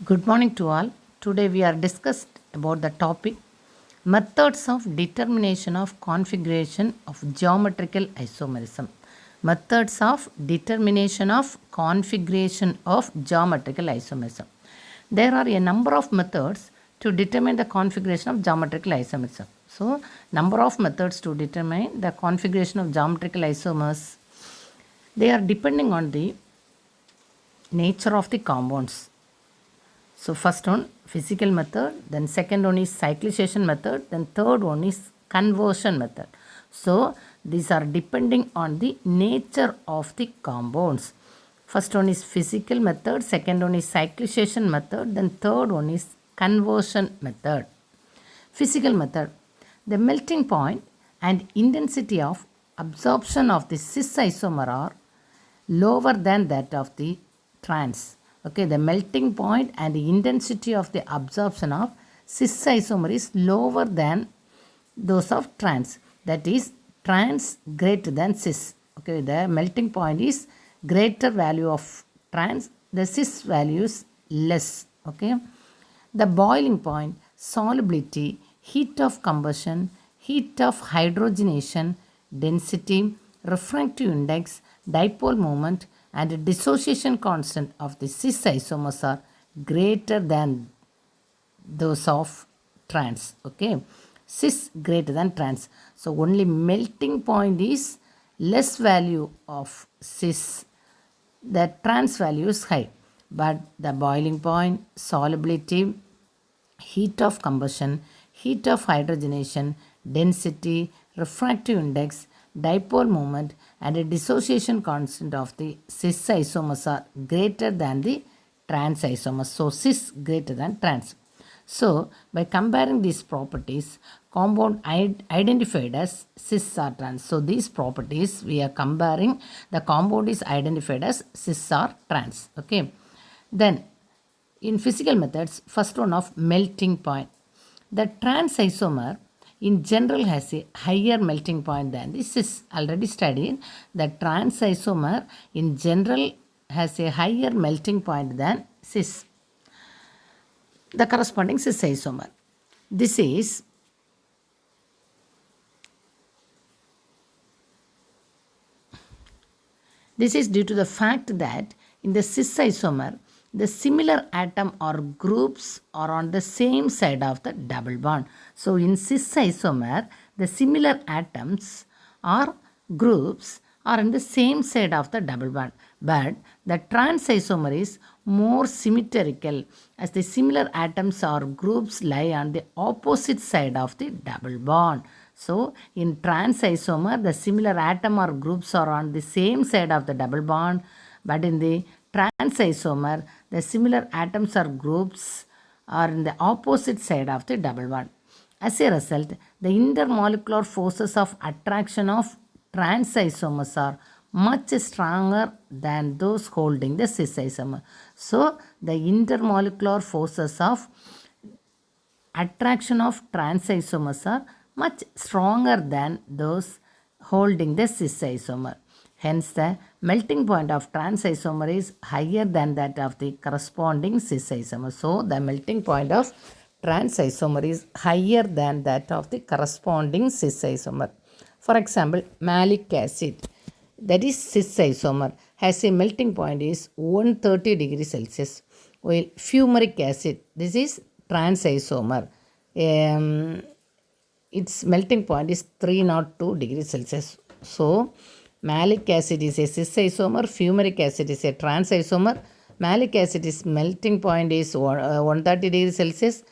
Good morning to all. Today we are discussed about the topic methods of determination of configuration of geometrical isomerism. Methods of determination of configuration of geometrical isomerism. There are a number of methods to determine the configuration of geometrical isomerism. So, number of methods to determine the configuration of geometrical isomers, they are depending on the nature of the compounds. So first one physical method, then second one is cyclization method, then third one is conversion method. So these are depending on the nature of the compounds. First one is physical method, second one is cyclization method, then third one is conversion method. Physical method. The melting point and intensity of absorption of the cis isomer are lower than that of the trans. Okay, the melting point and the intensity of the absorption of cis isomer is lower than those of trans. That is trans greater than cis. Okay, the melting point is greater value of trans, the cis value is less. Okay, the boiling point, solubility, heat of combustion, heat of hydrogenation, density, refractive index, dipole moment, and dissociation constant of the cis isomers are greater than those of trans. Okay, cis greater than trans. So only melting point is less value of cis, the trans value is high, but the boiling point, solubility, heat of combustion, heat of hydrogenation, density, refractive index, dipole moment, and a dissociation constant of the cis isomers are greater than the trans isomers. So cis greater than trans. So by comparing these properties, compound identified as cis or trans. So these properties we are comparing, the compound is identified as cis or trans. Okay. Then in physical methods, first one of melting point. The trans isomer in general has a higher melting point than the cis. Already studied, the trans isomer in general has a higher melting point than cis, the corresponding cis isomer. This is due to the fact that in the cis isomer, the similar atom or groups are on the same side of the double bond. So in cis isomer, the similar atoms or groups are on the same side of the double bond. But the trans isomer is more symmetrical as the similar atoms or groups lie on the opposite side of the double bond. So in trans isomer, the similar atom or groups are on the same side of the double bond, but in the trans isomer, the similar atoms or groups are in the opposite side of the double bond. As a result, the intermolecular forces of attraction of trans isomers are much stronger than those holding the cis isomer. So, the intermolecular forces of attraction of trans isomers are much stronger than those holding the cis isomer. Hence, the melting point of trans isomer is higher than that of the corresponding cis isomer. So, the melting point of trans isomer is higher than that of the corresponding cis isomer. For example, malic acid, that is cis isomer, has a melting point is 130 degrees Celsius, while fumaric acid, this is trans isomer, its melting point is 302 degrees Celsius. So, malic acid is a cis isomer, fumaric acid is a trans isomer. Malic acid is melting point is 130 degrees Celsius.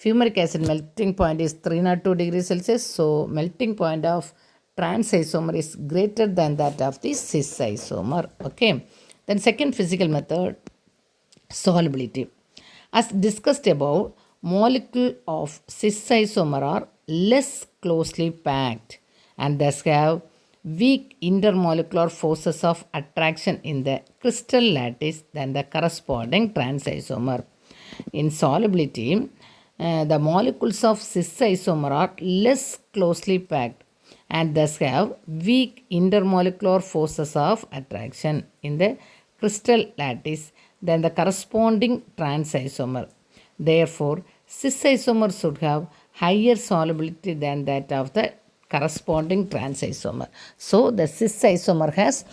Fumaric acid melting point is 302 degrees Celsius. So, melting point of trans isomer is greater than that of the cis isomer. Okay. Then second physical method, solubility. As discussed above, molecule of cis isomer are less closely packed and thus have weak intermolecular forces of attraction in the crystal lattice than the corresponding trans isomer. In solubility, the molecules of cis isomer are less closely packed and thus have weak intermolecular forces of attraction in the crystal lattice than the corresponding trans isomer. Therefore, cis isomer should have higher solubility than that of the corresponding trans isomer. So, the cis isomer has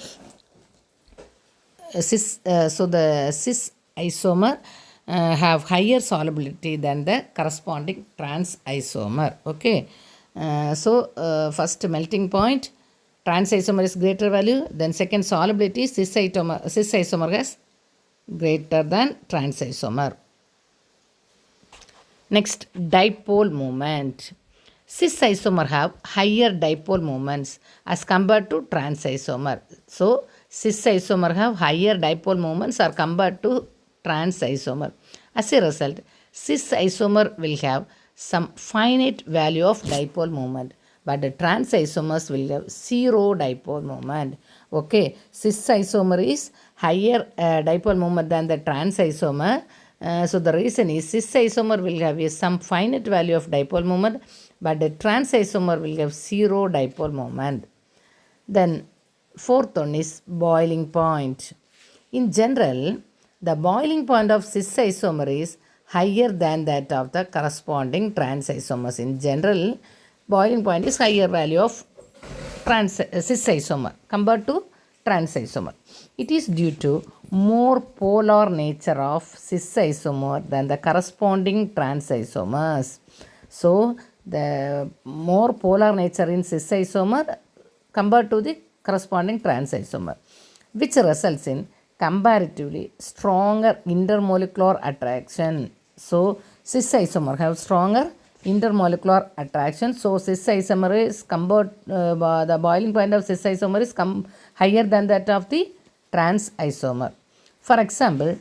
so the cis isomer have higher solubility than the corresponding trans isomer. Okay. First melting point, trans isomer is greater value. Then second solubility, cis isomer has greater than trans isomer. Next, dipole moment. Cis isomer have higher dipole moments as compared to trans isomer. So, cis isomer have higher dipole moments as compared to trans isomer. As a result, cis isomer will have some finite value of dipole moment, but the trans isomers will have zero dipole moment. Okay, cis isomer is higher dipole moment than the trans isomer. So the reason is cis isomer will have some finite value of dipole moment, but the trans isomer will have zero dipole moment. Then fourth one is boiling point. In general, the boiling point of cis isomer is higher than that of the corresponding trans isomers. In general, boiling point is higher value of cis isomer compared to trans isomer. It is due to more polar nature of cis isomer than the corresponding trans isomers. So, the more polar nature in cis isomer compared to the corresponding trans isomer, which results in comparatively stronger intermolecular attraction. So, cis isomer have stronger intermolecular attraction. So, cis isomer is the boiling point of cis isomer is higher than that of the trans isomer. For example,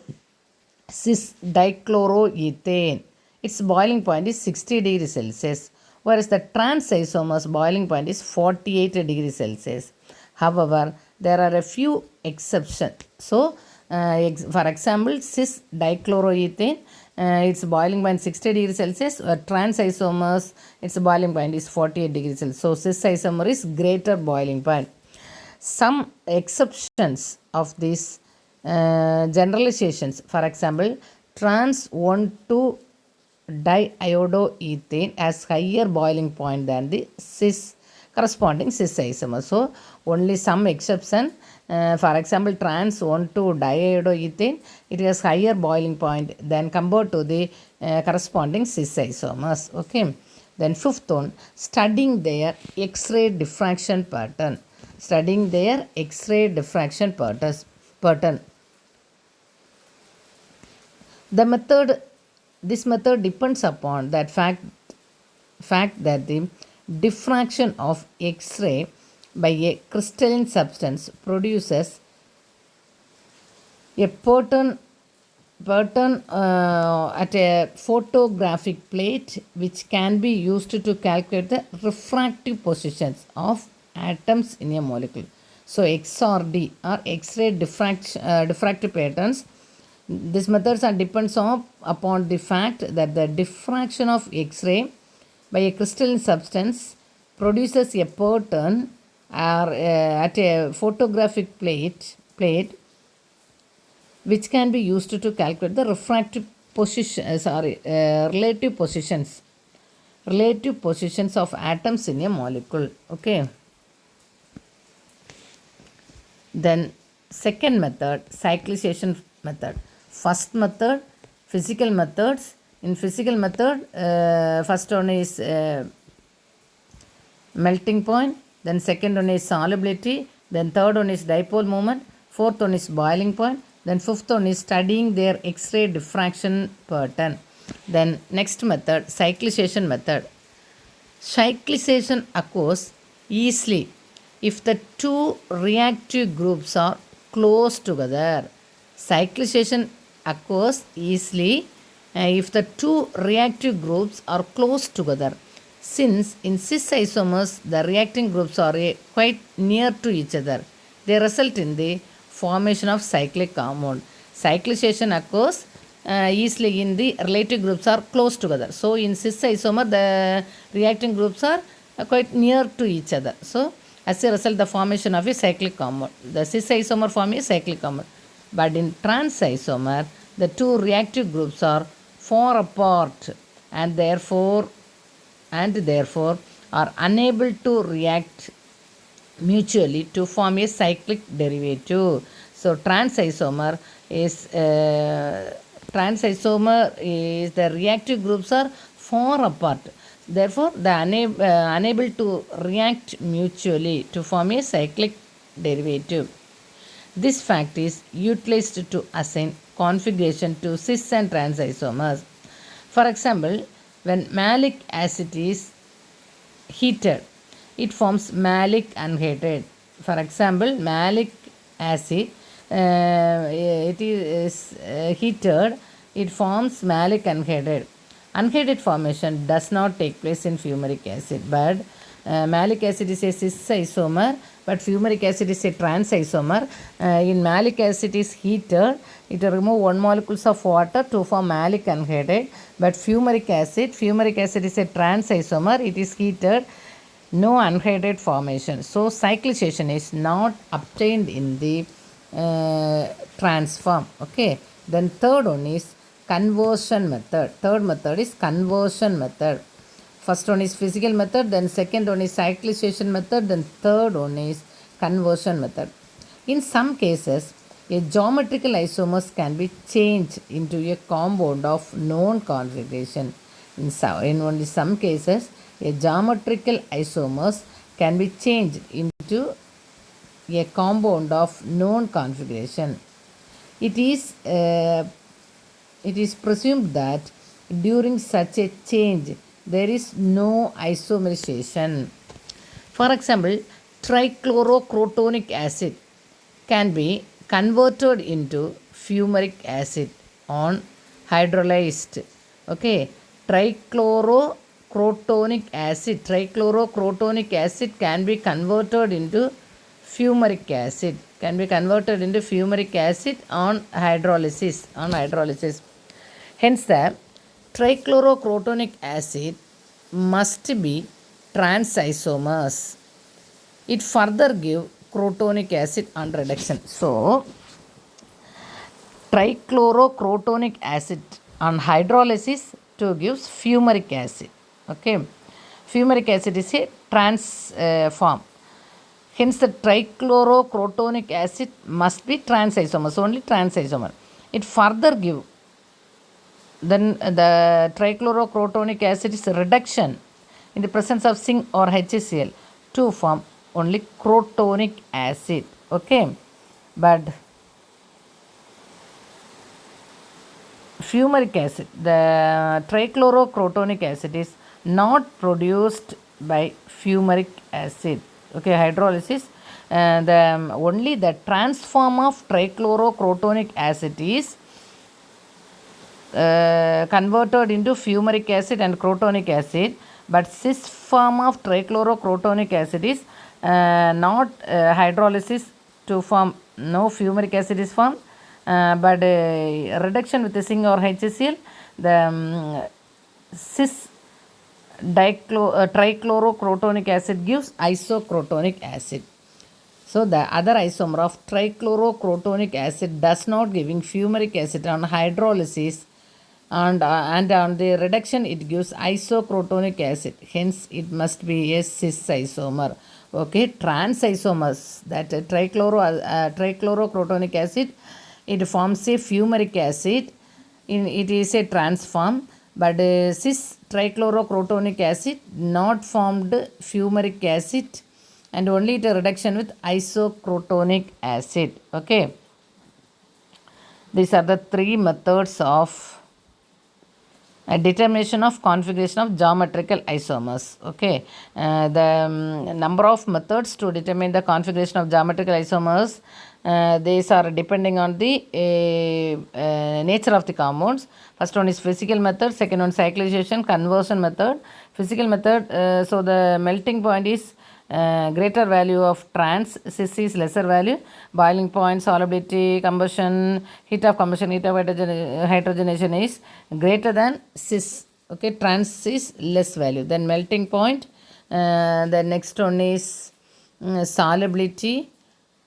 cis dichloroethane, its boiling point is 60 degrees Celsius, whereas the trans isomer's boiling point is 48 degrees Celsius. However, there are a few exceptions. So, for example, cis dichloroethane, its boiling point 60 degrees Celsius, trans isomers, its boiling point is 48 degrees Celsius. So, cis isomer is greater boiling point. Some exceptions of these generalizations, for example, trans 1,2 diiodoethane has higher boiling point than the corresponding cis isomer. So, only some exception. For example, trans 1,2 diiodoethane, it has higher boiling point than compared to the corresponding cis isomers. Okay. Then fifth one, studying their X-ray diffraction pattern. Studying their X-ray diffraction pattern. This method depends upon that fact that the diffraction of X-ray by a crystalline substance produces a pattern at a photographic plate, which can be used to calculate the refractive positions of atoms in a molecule. So, XRD or X-ray diffractive patterns. These methods depends upon the fact that the diffraction of X-ray by a crystalline substance produces a pattern at a photographic plate which can be used to calculate the refractive relative positions of atoms in a molecule. Okay. Then second method, cyclization method. First method, physical methods. In physical method, first one is melting point, then second one is solubility, then third one is dipole moment, fourth one is boiling point, then fifth one is studying their X-ray diffraction pattern. Then next method, cyclization method. Cyclization occurs easily if the two reactive groups are close together. Cyclization occurs easily if the two reactive groups are close together. Since in cis isomers the reacting groups are quite near to each other, they result in the formation of cyclic compound. Cyclization occurs easily in the relative groups are close together. So, in cis isomer the reacting groups are quite near to each other. So, as a result, the formation of a cyclic compound. The cis isomer form a cyclic compound. But in trans isomer, the two reactive groups are far apart and therefore are unable to react mutually to form a cyclic derivative. So trans isomer is the reactive groups are far apart. Therefore, they are unable to react mutually to form a cyclic derivative. This fact is utilized to assign configuration to cis and trans isomers. For example, when malic acid is heated, it forms malic unheated. For example, malic acid, it is heated, it forms malic unheated. Unheated formation does not take place in fumaric acid, but malic acid is a cis isomer, but fumaric acid is a trans isomer. In malic acid is heated, it remove 1 molecules of water to form malic unheated, but fumaric acid is a trans isomer, it is heated, no unheated formation. So cyclization is not obtained in the transform. Okay. Then third one is conversion method. Third method is conversion method. First one is physical method, then second one is cyclization method, then third one is conversion method. In some cases, a geometrical isomers can be changed into a compound of known configuration. In only some cases, a geometrical isomers can be changed into a compound of known configuration. It is presumed that during such a change there is no isomerization. For example, trichlorocrotonic acid can be converted into fumaric acid on hydrolyzed. Okay, trichlorocrotonic acid can be converted into fumaric acid on hydrolysis. Hence, the trichlorocrotonic acid must be trans isomers. It further give crotonic acid on reduction. So, trichlorocrotonic acid on hydrolysis to gives fumaric acid. Okay, fumaric acid is a trans form. Hence, the trichlorocrotonic acid must be trans isomers, only trans isomer. It further give, then the trichlorocrotonic acid is a reduction in the presence of zinc or HCl to form only crotonic acid. Okay, but fumaric acid, the trichlorocrotonic acid is not produced by fumaric acid. Okay, hydrolysis, only the transform of trichlorocrotonic acid is converted into fumaric acid and crotonic acid, but cis form of trichlorocrotonic acid is not hydrolysis to form, no fumaric acid is formed, but reduction with the zinc or HCl, the cis trichlorocrotonic acid gives isocrotonic acid. So the other isomer of trichlorocrotonic acid does not giving fumaric acid on hydrolysis, and on the reduction it gives isocrotonic acid. Hence it must be a cis isomer. Okay, trans isomers, that trichlorocrotonic acid, it forms a fumaric acid. It is a trans form, but cis trichlorocrotonic acid not formed fumaric acid, and only a reduction with isocrotonic acid. Okay, these are the three methods of determination of configuration of geometrical isomers. Okay, the number of methods to determine the configuration of geometrical isomers, these are depending on the nature of the compounds. First one is physical method, second one cyclization, conversion method. Physical method, so the melting point is greater value of trans, cis is lesser value, boiling point, solubility, combustion, heat of hydrogenation is greater than cis. Okay, trans is less value. Then melting point, the next one is solubility,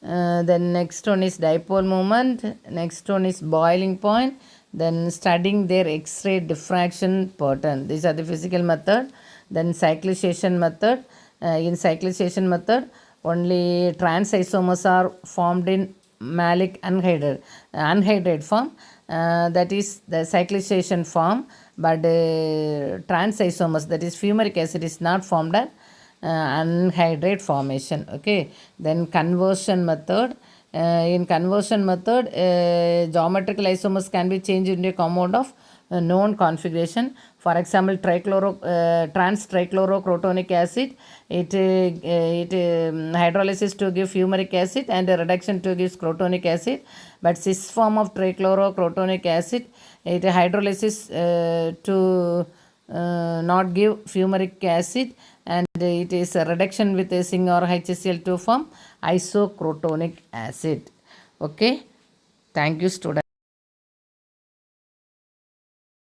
Then next one is dipole moment. Next one is boiling point. Then studying their X-ray diffraction pattern. These are the physical method. Then cyclization method. In cyclization method, only trans isomers are formed in malic anhydride form. That is the cyclization form. But trans isomers, that is fumaric acid, is not formed at anhydride formation. Okay, then conversion method. In conversion method, geometrical isomers can be changed into a compound of known configuration. For example, trans trichlorocrotonic acid, it hydrolysis to give fumaric acid and a reduction to give crotonic acid. But cis form of trichlorocrotonic acid, it hydrolysis to not give fumaric acid, and it is a reduction with a zinc or HCl to form isocrotonic acid. Okay, thank you, students.